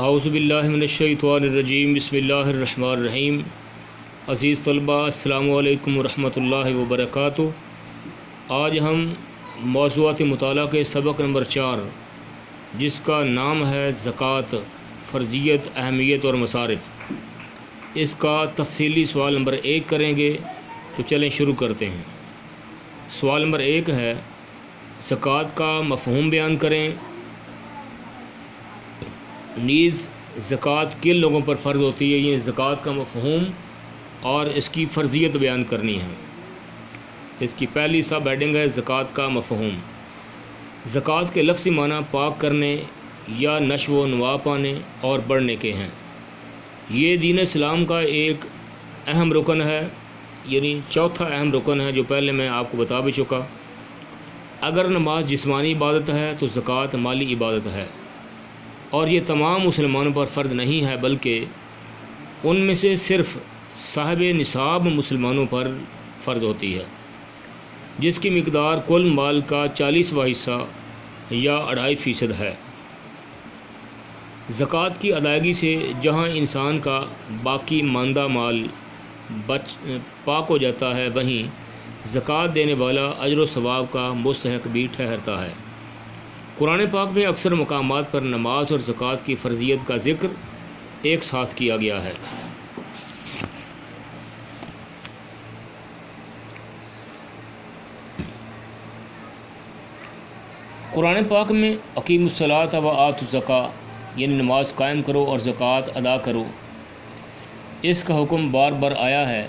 اعوذ باللہ من الشیطان الرجیم بسم اللہ الرحمن الرحیم۔ عزیز طلبہ السلام علیکم ورحمۃ اللہ وبرکاتہ۔ آج ہم موضوعات مطالعہ کے سبق نمبر 4 جس کا نام ہے زکوٰۃ، فرضیت، اہمیت اور مصارف، اس کا تفصیلی سوال نمبر 1 کریں گے۔ تو چلیں شروع کرتے ہیں۔ سوال نمبر 1 ہے زکوٰۃ کا مفہوم بیان کریں، نیز زکوٰۃ کن لوگوں پر فرض ہوتی ہے، یہ زکوٰۃ کا مفہوم اور اس کی فرضیت بیان کرنی ہے۔ اس کی پہلی سب ہیڈنگ ہے زکوٰۃ کا مفہوم۔ زکوٰۃ کے لفظی معنی پاک کرنے یا نشو و نما پانے اور بڑھنے کے ہیں۔ یہ دین اسلام کا ایک اہم رکن ہے، یعنی چوتھا اہم رکن ہے جو پہلے میں آپ کو بتا بھی چکا۔ اگر نماز جسمانی عبادت ہے تو زکوٰۃ مالی عبادت ہے، اور یہ تمام مسلمانوں پر فرض نہیں ہے بلکہ ان میں سے صرف صاحب نصاب مسلمانوں پر فرض ہوتی ہے، جس کی مقدار کل مال کا 40واں حصہ یا 2.5% ہے۔ زکوٰۃ کی ادائیگی سے جہاں انسان کا باقی ماندہ مال پاک ہو جاتا ہے، وہیں زکوٰۃ دینے والا اجر و ثواب کا مستحق بھی ٹھہرتا ہے۔ قرآن پاک میں اکثر مقامات پر نماز اور زکوٰۃ کی فرضیت کا ذکر ایک ساتھ کیا گیا ہے۔ قرآن پاک میں اقیموا الصلاۃ و آتوا الزکاۃ، یعنی نماز قائم کرو اور زکوٰۃ ادا کرو، اس کا حکم بار بار آیا ہے۔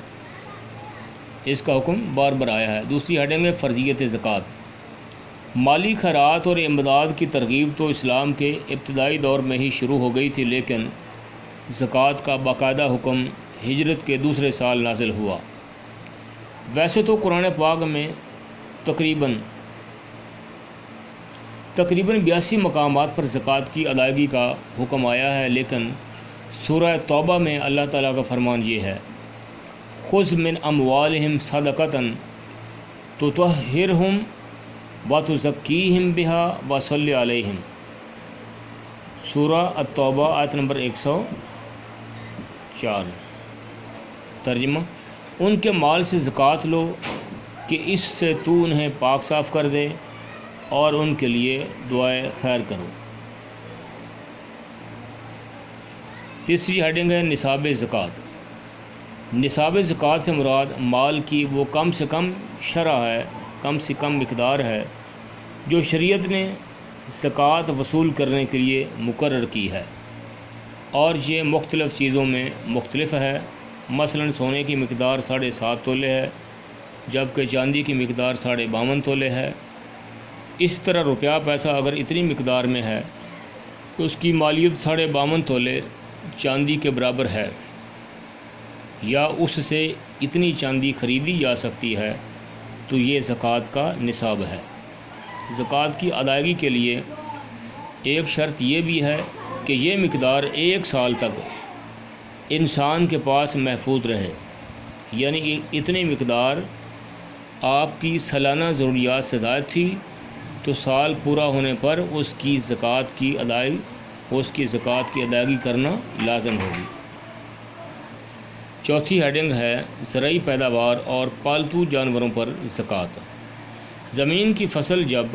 دوسری ہیڈنگ ہے فرضیت زکوٰۃ۔ مالی خیرات اور امداد کی ترغیب تو اسلام کے ابتدائی دور میں ہی شروع ہو گئی تھی، لیکن زکوٰۃ کا باقاعدہ حکم ہجرت کے دوسرے سال نازل ہوا۔ ویسے تو قرآن پاک میں تقریباً 82 مقامات پر زکوٰۃ کی ادائیگی کا حکم آیا ہے، لیکن سورہ توبہ میں اللہ تعالیٰ کا فرمان یہ ہے، خذ من اموالہم صدقۃ تطہرہم وتزکیہم بہا وصلی علیہم۔ سورہ التوبہ آیت نمبر 104۔ ترجمہ: ان کے مال سے زکوٰۃ لو کہ اس سے تو انہیں پاک صاف کر دے اور ان کے لیے دعائے خیر کرو۔ تیسری ہیڈنگ ہے نصاب زکوٰۃ۔ نصاب زکوٰۃ سے مراد مال کی وہ کم سے کم شرح ہے، کم سے کم مقدار ہے جو شریعت نے زکوٰۃ وصول کرنے کے لیے مقرر کی ہے، اور یہ مختلف چیزوں میں مختلف ہے۔ مثلا سونے کی مقدار 7.5 تولے ہے، جبکہ چاندی کی مقدار 52.5 تولے ہے۔ اس طرح روپیہ پیسہ اگر اتنی مقدار میں ہے تو اس کی مالیت 52.5 تولے چاندی کے برابر ہے، یا اس سے اتنی چاندی خریدی جا سکتی ہے، تو یہ زکوٰۃ کا نصاب ہے۔ زکوٰۃ کی ادائیگی کے لیے ایک شرط یہ بھی ہے کہ یہ مقدار 1 سال تک انسان کے پاس محفوظ رہے، یعنی اتنی مقدار آپ کی سالانہ ضروریات سے زائد تھی تو سال پورا ہونے پر اس کی زکوٰۃ کی ادائیگی کرنا لازم ہوگی۔ چوتھی ہیڈنگ ہے زرعی پیداوار اور پالتو جانوروں پر زکوٰۃ۔ زمین کی فصل جب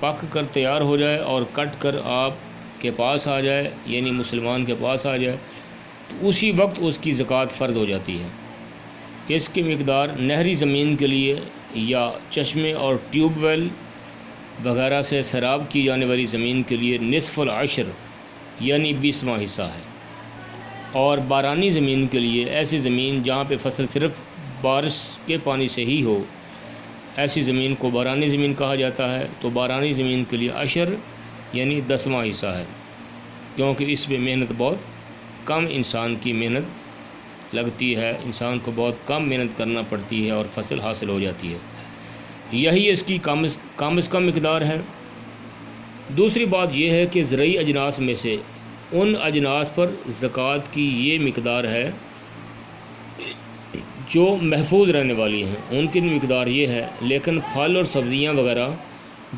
پک کر تیار ہو جائے اور کٹ کر آپ کے پاس آ جائے، یعنی مسلمان کے پاس آ جائے، تو اسی وقت اس کی زکوٰۃ فرض ہو جاتی ہے۔ اس کی مقدار نہری زمین کے لیے یا چشمے اور ٹیوب ویل وغیرہ سے سیراب کی جانے والی زمین کے لیے نصف العشر یعنی 20واں حصہ ہے، اور بارانی زمین کے لیے ایسی زمین جہاں پہ فصل صرف بارش کے پانی سے ہی ہو، ایسی زمین کو بارانی زمین کہا جاتا ہے۔ تو بارانی زمین کے لیے عشر یعنی 10واں حصہ ہے، کیونکہ اس میں محنت بہت کم انسان کی محنت لگتی ہے، انسان کو بہت کم محنت کرنا پڑتی ہے اور فصل حاصل ہو جاتی ہے۔ یہی اس کی کم از کم مقدار ہے۔ دوسری بات یہ ہے کہ زرعی اجناس میں سے ان اجناس پر زکوٰۃ کی یہ مقدار ہے جو محفوظ رہنے والی ہیں، ان کی مقدار یہ ہے، لیکن پھل اور سبزیاں وغیرہ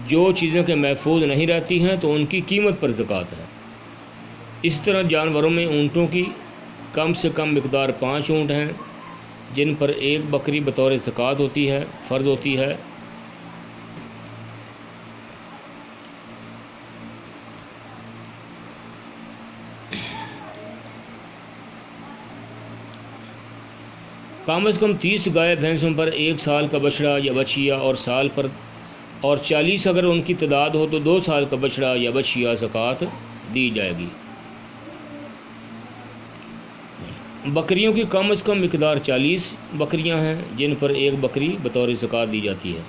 جو چیزیں کہ محفوظ نہیں رہتی ہیں تو ان کی قیمت پر زکوٰۃ ہے۔ اس طرح جانوروں میں اونٹوں کی کم سے کم مقدار 5 اونٹ ہیں جن پر ایک بکری بطور زکوٰۃ ہوتی ہے فرض ہوتی ہے۔ کم از کم 30 گائے بھینسوں پر 1 سال کا بچڑا یا بچیا اور سال پر اور 40 اگر ان کی تعداد ہو تو 2 سال کا بچڑا یا بچیا زکوٰۃ دی جائے گی۔ بکریوں کی کم از کم مقدار 40 بکریاں ہیں جن پر ایک بکری بطور زکوٰۃ دی جاتی ہے۔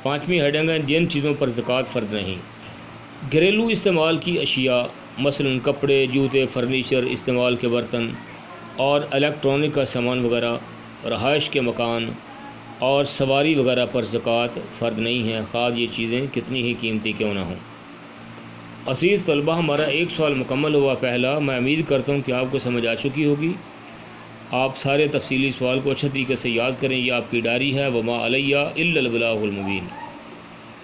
5ویں ہیڈنگ ہے جن چیزوں پر زکوٰۃ فرض نہیں۔ گھریلو استعمال کی اشیاء مثلاً کپڑے، جوتے، فرنیچر، استعمال کے برتن اور الیکٹرانک کا سامان وغیرہ، رہائش کے مکان اور سواری وغیرہ پر زکوٰۃ فرض نہیں ہے، خواہ یہ چیزیں کتنی ہی قیمتی کیوں نہ ہوں۔ عزیز طلبہ، ہمارا ایک سوال مکمل ہوا پہلا۔ میں امید کرتا ہوں کہ آپ کو سمجھ آ چکی ہوگی۔ آپ سارے تفصیلی سوال کو اچھے طریقے سے یاد کریں، یہ آپ کی ڈائری ہے۔ وما علیہ الا البلاغ المبین۔